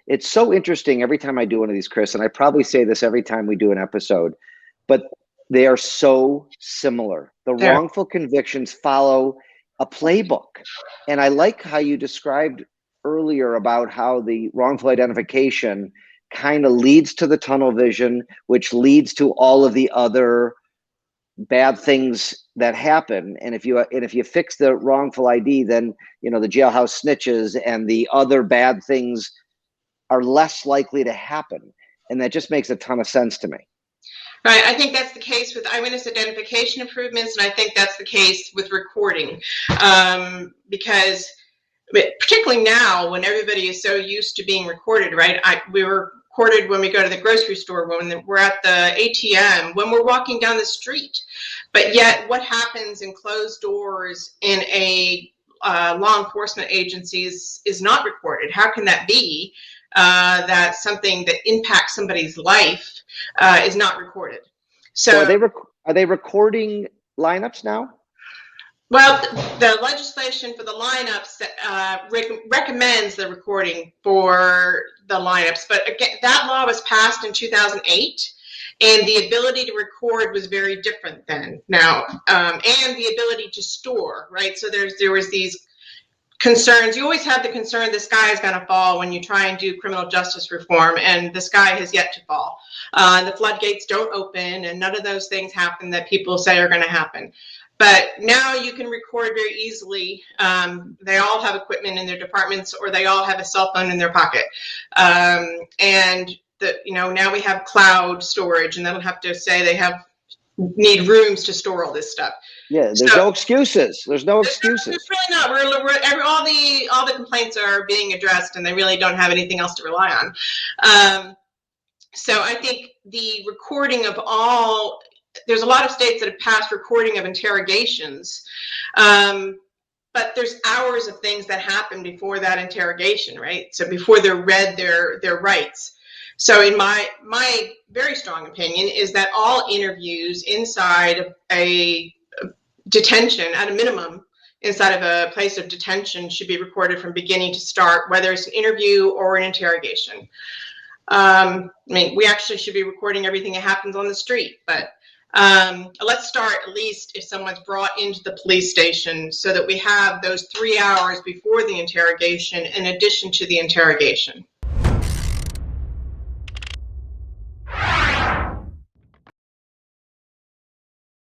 It's so interesting every time I do one of these, Chris, and I probably say this every time we do an episode, but they are so similar. The There. wrongful convictions follow a playbook. And I like how you described earlier about how the wrongful identification kind of leads to the tunnel vision, which leads to all of the other bad things that happen. And if you fix the wrongful ID, then the jailhouse snitches and the other bad things are less likely to happen. And that just makes a ton of sense to me. Right. I think that's the case with eyewitness identification improvements, and I think that's the case with recording, because particularly now when everybody is so used to being recorded, right? We were recorded when we go to the grocery store, when we're at the ATM, when we're walking down the street. But yet what happens in closed doors in a law enforcement agencies is not recorded. How can that be? That something that impacts somebody's life is not recorded. So are they recording lineups now? Well, the legislation for the lineups recommends the recording for the lineups, but again, that law was passed in 2008, and the ability to record was very different then. Now, and the ability to store, right? So there was these concerns. You always have the concern the sky is going to fall when you try and do criminal justice reform, and the sky has yet to fall. The floodgates don't open, and none of those things happen that people say are going to happen. But now you can record very easily. They all have equipment in their departments, or they all have a cell phone in their pocket. And now we have cloud storage, and they don't have to say they need rooms to store all this stuff. Yeah, there's no excuses. There's no excuses. There's really not. All the complaints are being addressed, and they really don't have anything else to rely on. So I think the recording of all. There's a lot of states that have passed recording of interrogations, but there's hours of things that happen before that interrogation, right? So before they're read their rights. So in my very strong opinion is that all interviews inside of a detention, at a minimum, inside of a place of detention should be recorded from beginning to start, whether it's an interview or an interrogation. We actually should be recording everything that happens on the street, but let's start at least if someone's brought into the police station, so that we have those 3 hours before the interrogation in addition to the interrogation.